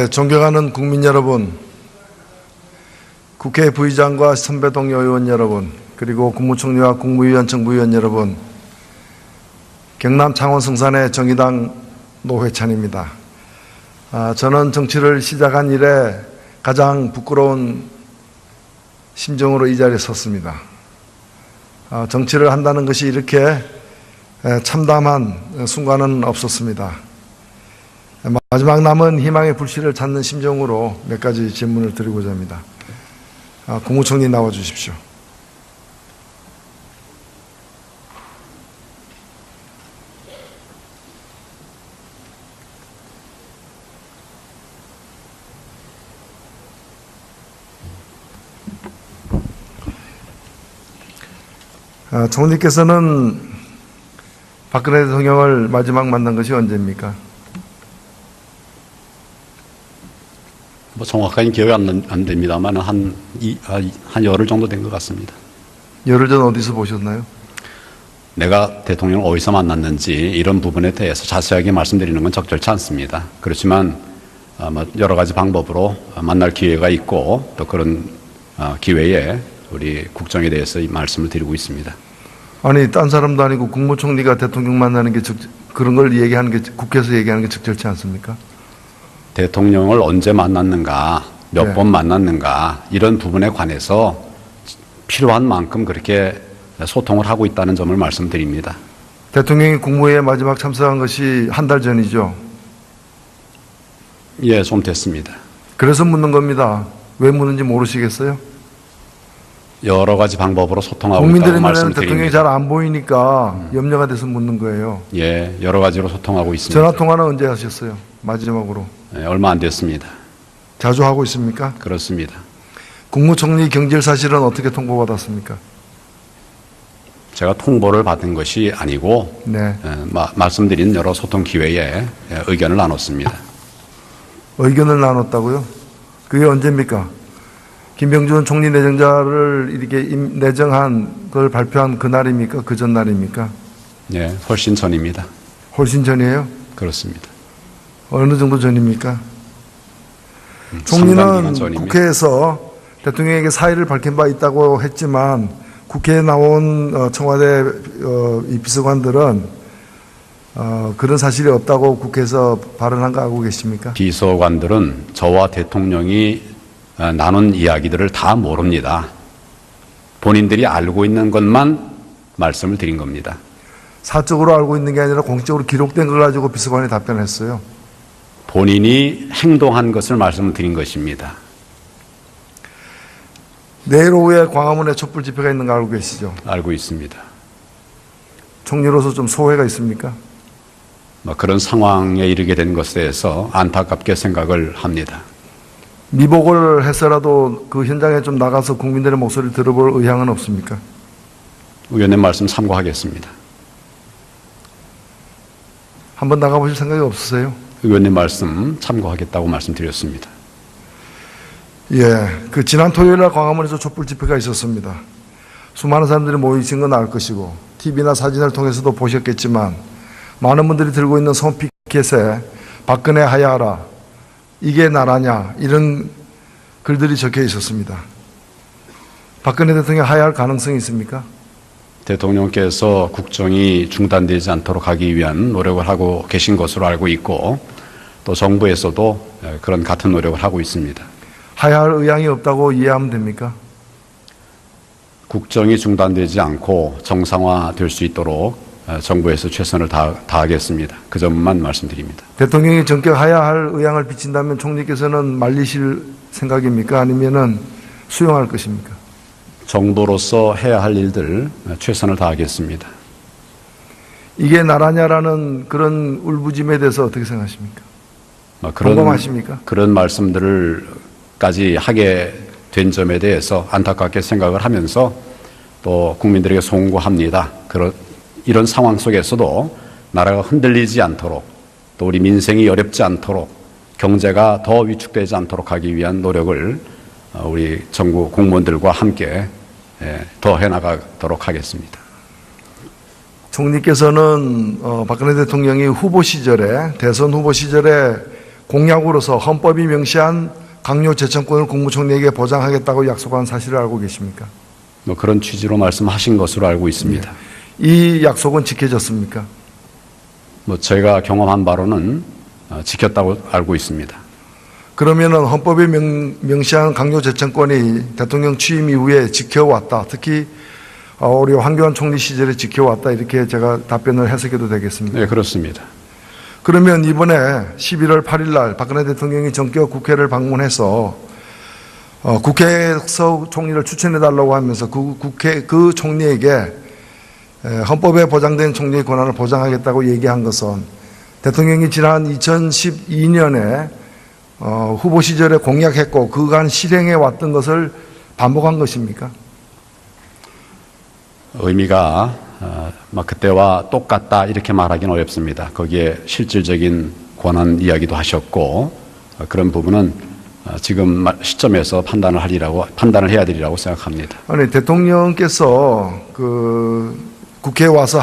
존경하는 국민 여러분, 국회 부의장과 선배 동료 의원 여러분, 그리고 국무총리와 국무위원, 정부위원 여러분, 경남 창원 성산의 정의당 노회찬입니다. 저는 정치를 시작한 이래 가장 부끄러운 심정으로 이 자리에 섰습니다. 정치를 한다는 것이 이렇게 참담한 순간은 없었습니다. 마지막 남은 희망의 불씨를 찾는 심정으로 몇 가지 질문을 드리고자 합니다. 국무총리 나와 주십시오. 총리께서는 박근혜 대통령을 마지막 만난 것이 언제입니까? 정확하게 기억이 안 됩니다만 한 열흘 정도 된 것 같습니다. 열흘 전 어디서 보셨나요? 내가 대통령을 어디서 만났는지 이런 부분에 대해서 자세하게 말씀드리는 건 적절치 않습니다. 그렇지만 여러 가지 방법으로 만날 기회가 있고 또 그런 기회에 우리 국정에 대해서 말씀을 드리고 있습니다. 아니, 딴 사람도 아니고 국무총리가 대통령 만나는 게 그런 걸 얘기하는 게 국회에서 얘기하는 게 적절치 않습니까? 대통령을 언제 만났는가, 몇 번 만났는가 이런 부분에 관해서 필요한 만큼 그렇게 소통을 하고 있다는 점을 말씀드립니다. 대통령이 국무회의에 마지막 참석한 것이 한 달 전이죠? 예, 좀 됐습니다. 그래서 묻는 겁니다. 왜 묻는지 모르시겠어요? 여러 가지 방법으로 소통하고 국민들의 있다고 눈에는 말씀드립니다. 대통령이 잘 안 보이니까 염려가 돼서 묻는 거예요. 예, 여러 가지로 소통하고 있습니다. 전화 통화는 언제 하셨어요? 마지막으로. 예, 얼마 안 됐습니다. 자주 하고 있습니까? 그렇습니다. 국무총리 경질 사실은 어떻게 통보받았습니까? 제가 통보를 받은 것이 아니고 네. 말씀드린 여러 소통 기회에 의견을 나눴습니다. 의견을 나눴다고요? 그게 언제입니까? 김병준 총리 내정자를 이렇게 내정한 걸 발표한 그날입니까? 그 전날입니까? 예, 훨씬 전입니다. 훨씬 전이에요? 그렇습니다. 어느 정도 전입니까? 상당 기간 총리는 전입니다. 국회에서 대통령에게 사의를 밝힌 바 있다고 했지만 국회에 나온 청와대 이 비서관들은 그런 사실이 없다고 국회에서 발언한 거 알고 계십니까? 비서관들은 저와 대통령이 나눈 이야기들을 다 모릅니다. 본인들이 알고 있는 것만 말씀을 드린 겁니다. 사적으로 알고 있는 게 아니라 공식적으로 기록된 걸 가지고 비서관이 답변했어요. 본인이 행동한 것을 말씀을 드린 것입니다. 내일 오후에 광화문에 촛불 집회가 있는 거 알고 계시죠? 알고 있습니다. 총리로서 좀 소회가 있습니까? 그런 상황에 이르게 된 것에 대해서 안타깝게 생각을 합니다. 미복을 해서라도 그 현장에 좀 나가서 국민들의 목소리를 들어볼 의향은 없습니까? 의원님 말씀 참고하겠습니다. 한번 나가보실 생각이 없으세요? 의원님 말씀 참고하겠다고 말씀드렸습니다. 예, 그 지난 토요일날 광화문에서 촛불 집회가 있었습니다. 수많은 사람들이 모이신 건 알 것이고 TV나 사진을 통해서도 보셨겠지만 많은 분들이 들고 있는 손피켓에 박근혜 하야하라, 이게 나라냐, 이런 글들이 적혀 있었습니다. 박근혜 대통령 하야할 가능성이 있습니까? 대통령께서 국정이 중단되지 않도록 하기 위한 노력을 하고 계신 것으로 알고 있고 또 정부에서도 그런 같은 노력을 하고 있습니다. 하야할 의향이 없다고 이해하면 됩니까? 국정이 중단되지 않고 정상화될 수 있도록 정부에서 최선을 다하겠습니다. 그 점만 말씀드립니다. 대통령이 전격 하야할 의향을 비친다면 총리께서는 말리실 생각입니까? 아니면은 수용할 것입니까? 정부로서 해야 할 일들 최선을 다하겠습니다. 이게 나라냐라는 그런 울부짐에 대해서 어떻게 생각하십니까? 공감하십니까? 그런 말씀들을까지 하게 된 점에 대해서 안타깝게 생각을 하면서 또 국민들에게 송구합니다. 이런 상황 속에서도 나라가 흔들리지 않도록 또 우리 민생이 어렵지 않도록 경제가 더 위축되지 않도록 하기 위한 노력을 우리 정부 공무원들과 함께 더 해나가도록 하겠습니다. 총리께서는 박근혜 대통령이 후보 시절에 대선 후보 시절에 공약으로서 헌법이 명시한 강요 재청권을 국무총리에게 보장하겠다고 약속한 사실을 알고 계십니까? 뭐 그런 취지로 말씀하신 것으로 알고 있습니다. 이 약속은 지켜졌습니까? 뭐 제가 경험한 바로는 지켰다고 알고 있습니다. 그러면은 헌법에 명시한 강요 재청권이 대통령 취임 이후에 지켜왔다. 특히 우리 황교안 총리 시절에 지켜왔다. 이렇게 제가 답변을 해석해도 되겠습니다. 네, 그렇습니다. 그러면 이번에 11월 8일 날 박근혜 대통령이 전격 국회를 방문해서 국회에서 총리를 추천해달라고 하면서 그 총리에게 헌법에 보장된 총리의 권한을 보장하겠다고 얘기한 것은 대통령이 지난 2012년에 후보 시절에 공약했고 그간 실행해 왔던 것을 반복한 것입니까? 의미가 그때와 똑같다 이렇게 말하기는 어렵습니다. 거기에 실질적인 권한 이야기도 하셨고 그런 부분은 지금 시점에서 판단을 해야 되리라고 생각합니다. 아니 대통령께서 국회에 와서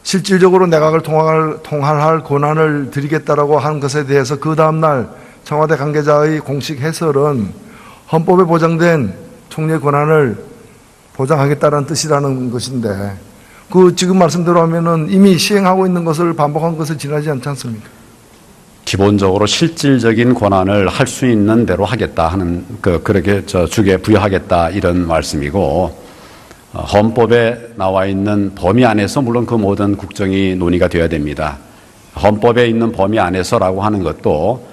실질적으로 내각을 통할할 권한을 드리겠다라고 한 것에 대해서 그 다음날 청와대 관계자의 공식 해설은 헌법에 보장된 총리의 권한을 보장하겠다는 뜻이라는 것인데 지금 말씀대로 하면은 이미 시행하고 있는 것을 반복한 것을 지나지 않지 않습니까? 기본적으로 실질적인 권한을 할 수 있는 대로 하겠다 하는 그렇게 주게 부여하겠다 이런 말씀이고 헌법에 나와 있는 범위 안에서 물론 그 모든 국정이 논의가 되어야 됩니다. 헌법에 있는 범위 안에서라고 하는 것도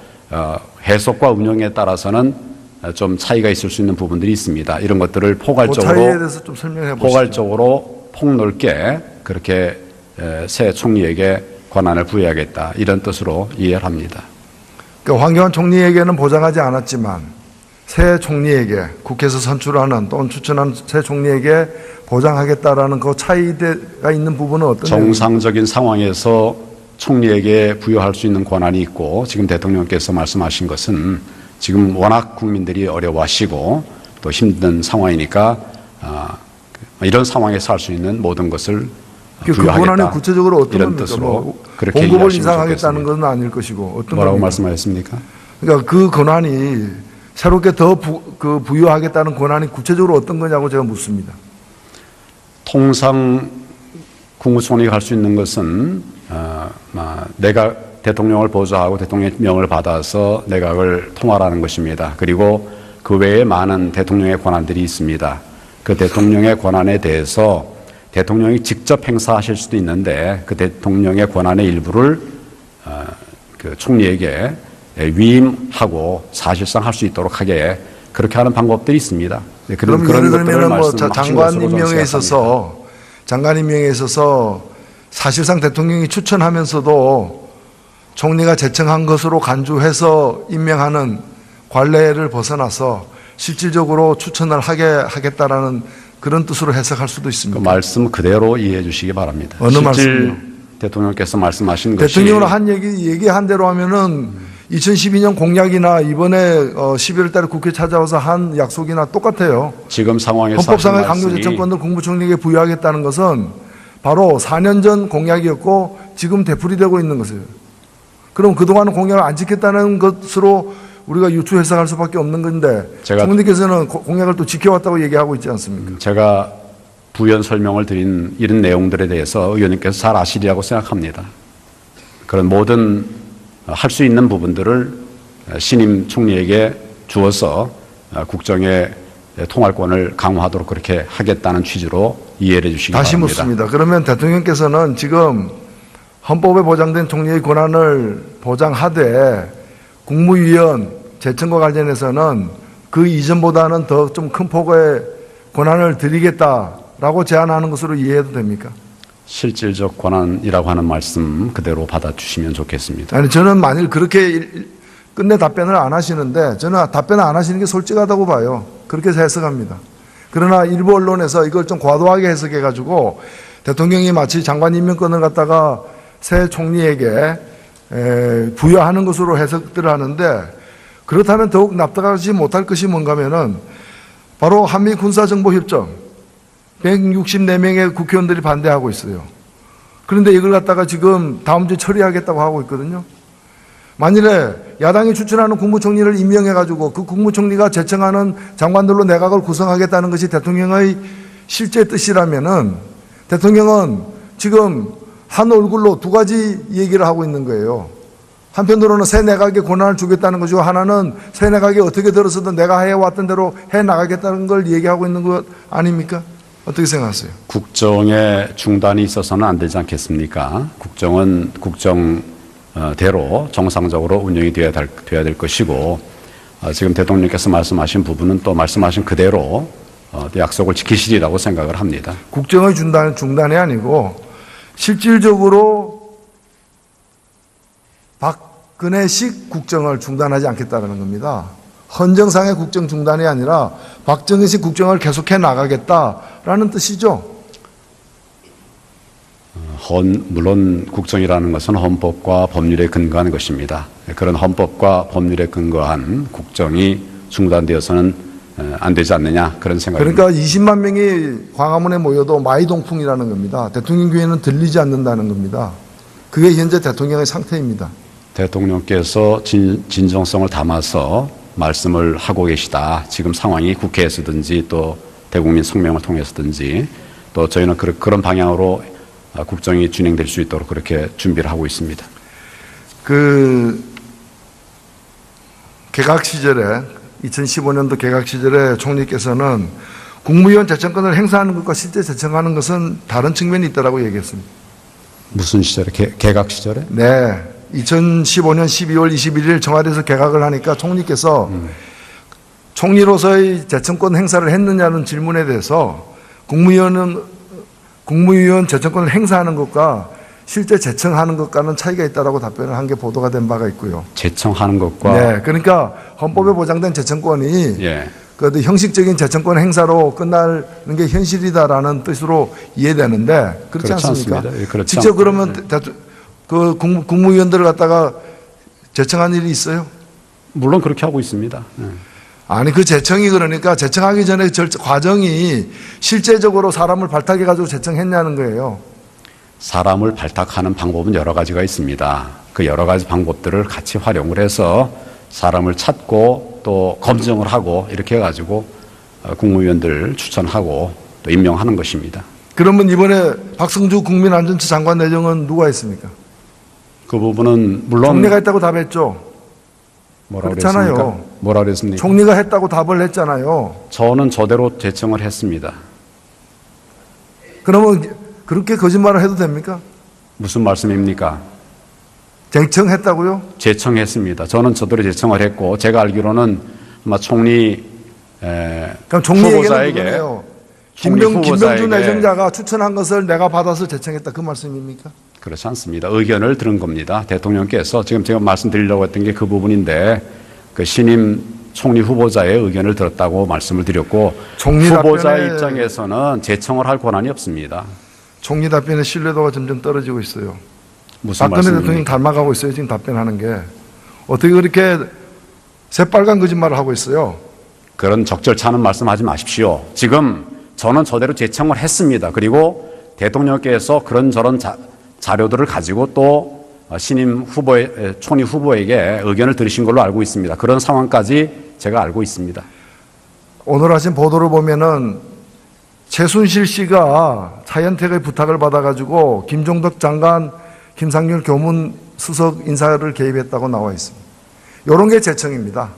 해석과 운영에 따라서는 좀 차이가 있을 수 있는 부분들이 있습니다. 이런 것들을 그 차이에 대해서 좀 설명해 보시죠. 포괄적으로 폭넓게 그렇게 새 총리에게 권한을 부여하겠다 이런 뜻으로 이해를 합니다. 그러니까 황교안 총리에게는 보장하지 않았지만 새 총리에게 국회에서 선출하는 또는 추천한 새 총리에게 보장하겠다라는 그 차이가 있는 부분은 어떤 정상적인 상황에서 총리에게 부여할 수 있는 권한이 있고 지금 대통령께서 말씀하신 것은 지금 워낙 국민들이 어려워하시고 또 힘든 상황이니까 이런 상황에서 할 수 있는 모든 것을 그 권한이 구체적으로 어떤 이런 겁니까? 뜻으로 그렇게 공급을 이해하시면 인상하겠다는 좋겠습니다. 것은 아닐 것이고 어떤 뭐라고 겁니까? 말씀하셨습니까? 그러니까 그 권한이 새롭게 더 부여하겠다는 권한이 구체적으로 어떤 거냐고 제가 묻습니다. 통상 국무총리가 할 수 있는 것은 내가 대통령을 보좌하고 대통령의 명을 받아서 내각을 통할하는 것입니다. 그리고 그 외에 많은 대통령의 권한들이 있습니다. 그 대통령의 권한에 대해서 대통령이 직접 행사하실 수도 있는데 그 대통령의 권한의 일부를 그 총리에게 위임하고 사실상 할 수 있도록 하게 그렇게 하는 방법들이 있습니다. 그럼 예를 들면 장관 임명에 있어서 사실상 대통령이 추천하면서도 총리가 제청한 것으로 간주해서 임명하는 관례를 벗어나서 실질적으로 추천을 하겠다라는 그런 뜻으로 해석할 수도 있습니다. 그 말씀 그대로 이해해 주시기 바랍니다. 어느 말씀이요? 대통령께서 말씀하신 것이 대통령으로 얘기한 대로 하면은 2012년 공약이나 이번에 12월 달에 국회 찾아와서 한 약속이나 똑같아요. 지금 상황에서 헌법상의 하신 말씀이 강요재청권을 국무총리에게 부여하겠다는 것은 바로 4년 전 공약이었고 지금 되풀이되고 있는 것이에요. 그럼 그동안 공약을 안 지켰다는 것으로 우리가 유추 해석할 수밖에 없는 건데 총리께서는 공약을 또 지켜왔다고 얘기하고 있지 않습니까? 제가 부연 설명을 드린 이런 내용들에 대해서 의원님께서 잘 아시리라고 생각합니다. 그런 모든 할 수 있는 부분들을 신임 총리에게 주어서 국정의 통할권을 강화하도록 그렇게 하겠다는 취지로 이해를 해 주시기 다시 바랍니다. 묻습니다. 그러면 대통령께서는 지금 헌법에 보장된 총리의 권한을 보장하되 국무위원 재청과 관련해서는 그 이전보다는 더 좀 큰 폭의 권한을 드리겠다라고 제안하는 것으로 이해해도 됩니까? 실질적 권한이라고 하는 말씀 그대로 받아주시면 좋겠습니다. 아니 저는 만일 그렇게 끝내 답변을 안 하시는데 저는 답변을 안 하시는 게 솔직하다고 봐요. 그렇게 해석합니다. 그러나 일부 언론에서 이걸 좀 과도하게 해석해가지고 대통령이 마치 장관 임명권을 갖다가 새 총리에게 부여하는 것으로 해석들을 하는데 그렇다면 더욱 납득하지 못할 것이 뭔가 하면은 바로 한미 군사정보협정 164명의 국회의원들이 반대하고 있어요. 그런데 이걸 갖다가 지금 다음 주에 처리하겠다고 하고 있거든요. 만일에 야당이 추천하는 국무총리를 임명해가지고 그 국무총리가 제청하는 장관들로 내각을 구성하겠다는 것이 대통령의 실제 뜻이라면은 대통령은 지금 한 얼굴로 두 가지 얘기를 하고 있는 거예요. 한편으로는 새 내각에 권한을 주겠다는 것이고, 하나는 새 내각이 어떻게 들어서도 내가 해왔던 대로 해나가겠다는 걸 얘기하고 있는 것 아닙니까? 어떻게 생각하세요? 국정의 중단이 있어서는 안 되지 않겠습니까? 국정은 국정대로 정상적으로 운영이 돼야 될 것이고, 지금 대통령께서 말씀하신 부분은 또 말씀하신 그대로 약속을 지키시리라고 생각을 합니다. 국정의 중단이 아니고 실질적으로 박근혜식 국정을 중단하지 않겠다는 겁니다. 헌정상의 국정 중단이 아니라 박정희식 국정을 계속해 나가겠다라는 뜻이죠. 물론 국정이라는 것은 헌법과 법률에 근거한 것입니다. 그런 헌법과 법률에 근거한 국정이 중단되어서는 안 되지 않느냐, 그런 생각입니다. 그러니까 20만 명이 광화문에 모여도 마이동풍이라는 겁니다. 대통령 귀에는 들리지 않는다는 겁니다. 그게 현재 대통령의 상태입니다. 대통령께서 진정성을 담아서 말씀을 하고 계시다. 지금 상황이 국회에서든지 또 대국민 성명을 통해서든지 또 저희는 그런 방향으로 국정이 진행될 수 있도록 그렇게 준비를 하고 있습니다. 개각 시절에 2015년도 개각 시절에 총리께서는 국무위원 제청권을 행사하는 것과 실제 제청하는 것은 다른 측면이 있다고 얘기했습니다. 무슨 시절에? 개각 시절에? 네. 2015년 12월 21일 청와대에서 개각을 하니까 총리께서 총리로서의 제청권 행사를 했느냐는 질문에 대해서 국무위원 제청권을 행사하는 것과 실제 제청하는 것과는 차이가 있다라고 답변을 한 게 보도가 된 바가 있고요. 제청하는 것과 네, 그러니까 헌법에 보장된 제청권이 예. 그 형식적인 제청권 행사로 끝나는 게 현실이다라는 뜻으로 이해되는데 그렇지 않습니까? 않습니다. 예, 그렇지 직접 않습니다. 그러면 그 국무위원들을 갖다가 제청한 일이 있어요? 물론 그렇게 하고 있습니다. 예. 아니 그 제청이 그러니까 제청하기 전에 과정이 실제적으로 사람을 발탁해가지고 제청했냐는 거예요. 사람을 발탁하는 방법은 여러 가지가 있습니다. 그 여러 가지 방법들을 같이 활용을 해서 사람을 찾고 또 검증을 하고 이렇게 해가지고 국무위원들 추천하고 또 임명하는 것입니다. 그러면 이번에 박성주 국민안전처 장관 내정은 누가 했습니까? 그 부분은 물론 총리가 했다고 답했죠. 뭐라 그렇잖아요. 그랬습니까? 뭐라 그랬습니까? 총리가 했다고 답을 했잖아요. 저는 저대로 제청을 했습니다. 그러면 그렇게 거짓말을 해도 됩니까? 무슨 말씀입니까? 제청했다고요? 제청했습니다. 저는 저대로 제청을 했고 제가 알기로는 아마 총리 그럼 총리 얘기는 후보자에게 누구네요? 총리 김병주 후보자에게 내정자가 추천한 것을 내가 받아서 제청했다 그 말씀입니까? 그렇지 않습니다. 의견을 들은 겁니다. 대통령께서 지금 제가 말씀드리려고 했던 게 그 부분인데 그 신임 총리 후보자의 의견을 들었다고 말씀을 드렸고 총리 후보자 답변에- 입장에서는 제청을 할 권한이 없습니다. 총리 답변의 신뢰도가 점점 떨어지고 있어요. 무슨 박근혜 대통령 말씀입니까? 닮아가고 있어요. 지금 답변하는 게. 어떻게 그렇게 새빨간 거짓말을 하고 있어요. 그런 적절찮은 말씀하지 마십시오. 지금 저는 저대로 제청을 했습니다. 그리고 대통령께서 그런저런 자료들을 가지고 또 신임 총리 후보에게 의견을 들으신 걸로 알고 있습니다. 그런 상황까지 제가 알고 있습니다. 오늘 하신 보도를 보면은 최순실 씨가 차현택의 부탁을 받아가지고 김종덕 장관, 김상률 교문 수석 인사를 개입했다고 나와 있습니다. 이런 게 제청입니다.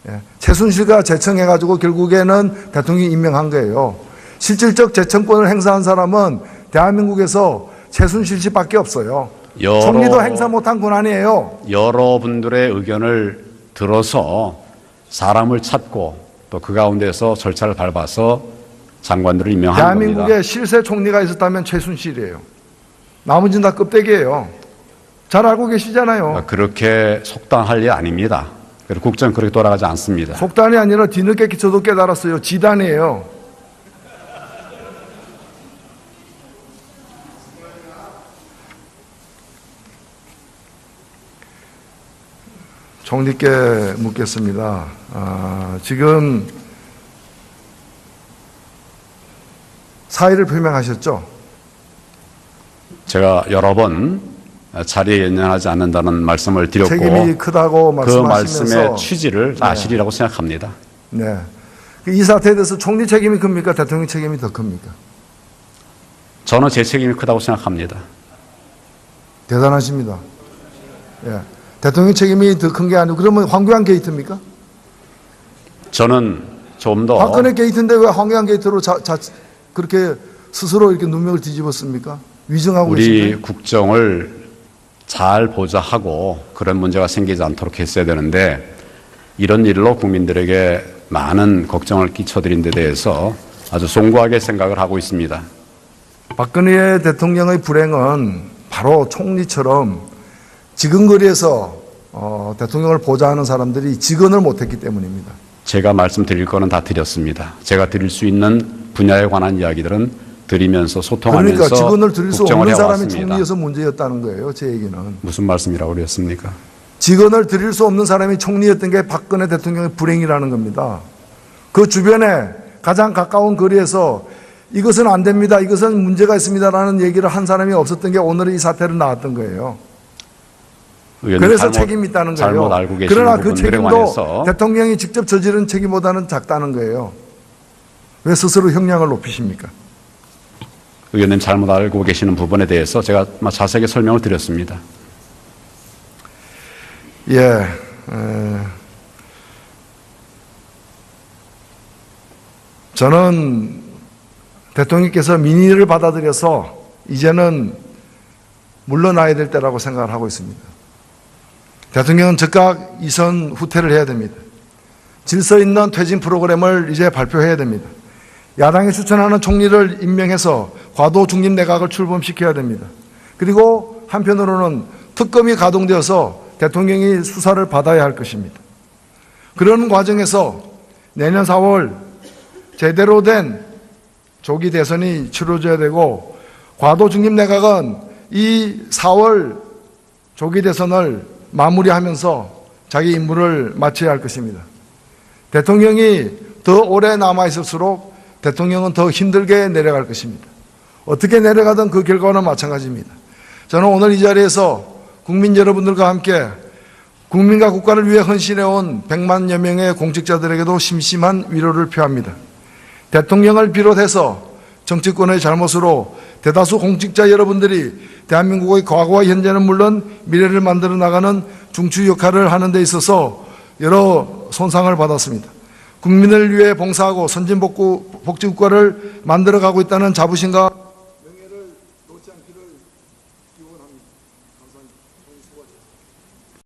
예. 최순실가 제청해가지고 결국에는 대통령이 임명한 거예요. 실질적 제청권을 행사한 사람은 대한민국에서 최순실 씨밖에 없어요. 총리도 행사 못한 권한이에요. 여러분들의 의견을 들어서 사람을 찾고 또 그 가운데서 절차를 밟아서 장관들을 임명하는 대한민국에 겁니다. 실세 총리가 있었다면 최순실이에요. 나머지는 다 껍데기예요. 잘 알고 계시잖아요. 그렇게 속단할 일 아닙니다. 그리고 국정 그렇게 돌아가지 않습니다. 속단이 아니라 뒤늦게 저도 깨달았어요. 지단이에요. 총리께 묻겠습니다. 지금 사의를 표명하셨죠? 제가 여러 번 자리에 연연하지 않는다는 말씀을 드렸고 책임이 크다고 그 말씀하시면서 말씀의 취지를 사실이라고 생각합니다. 네. 이 사태에 대해서 총리 책임이 큽니까? 대통령 책임이 더 큽니까? 저는 제 책임이 크다고 생각합니다. 대단하십니다. 예. 대통령 책임이 더 큰 게 아니고 그러면 황교안 게이트입니까? 저는 좀 더 박근혜 게이트인데 왜 황교안 게이트로 그렇게 스스로 이렇게 눈명을 뒤집었습니까? 위증하고 우리 계신가요? 국정을 잘 보좌하고 그런 문제가 생기지 않도록 했어야 되는데 이런 일로 국민들에게 많은 걱정을 끼쳐드린 데 대해서 아주 송구하게 생각을 하고 있습니다. 박근혜 대통령의 불행은 바로 총리처럼 지근거리에서 대통령을 보좌하는 사람들이 직언을 못했기 때문입니다. 제가 말씀드릴 거는 다 드렸습니다. 제가 드릴 수 있는 분야에 관한 이야기들은 드리면서 소통하면서 그러니까 직언을 드릴 수 국정을 없는 사람이 해왔습니다. 총리여서 문제였다는 거예요. 제 얘기는. 무슨 말씀이라고 그랬습니까? 직언을 드릴 수 없는 사람이 총리였던 게 박근혜 대통령의 불행이라는 겁니다. 그 주변에 가장 가까운 거리에서 이것은 안 됩니다. 이것은 문제가 있습니다라는 얘기를 한 사람이 없었던 게 오늘의 이 사태로 나왔던 거예요. 그래서 책임이 있다는 거예요. 잘못 알고 계시는 그러나 그 부분들에 책임도 관해서 대통령이 직접 저지른 책임보다는 작다는 거예요. 왜 스스로 형량을 높이십니까? 의원님 잘못 알고 계시는 부분에 대해서 제가 자세하게 설명을 드렸습니다. 예. 저는 대통령께서 민의를 받아들여서 이제는 물러나야 될 때라고 생각을 하고 있습니다. 대통령은 즉각 이선 후퇴를 해야 됩니다. 질서 있는 퇴진 프로그램을 이제 발표해야 됩니다. 야당이 추천하는 총리를 임명해서 과도 중립 내각을 출범시켜야 됩니다. 그리고 한편으로는 특검이 가동되어서 대통령이 수사를 받아야 할 것입니다. 그런 과정에서 내년 4월 제대로 된 조기 대선이 치러져야 되고 과도 중립 내각은 이 4월 조기 대선을 마무리하면서 자기 임무를 마쳐야 할 것입니다. 대통령이 더 오래 남아있을수록 대통령은 더 힘들게 내려갈 것입니다. 어떻게 내려가든 그 결과는 마찬가지입니다. 저는 오늘 이 자리에서 국민 여러분들과 함께 국민과 국가를 위해 헌신해온 100만여 명의 공직자들에게도 심심한 위로를 표합니다. 대통령을 비롯해서 정치권의 잘못으로 대다수 공직자 여러분들이 대한민국의 과거와 현재는 물론 미래를 만들어 나가는 중추 역할을 하는 데 있어서 여러 손상을 받았습니다. 국민을 위해 봉사하고 선진복지국가를 만들어가고 있다는 자부심과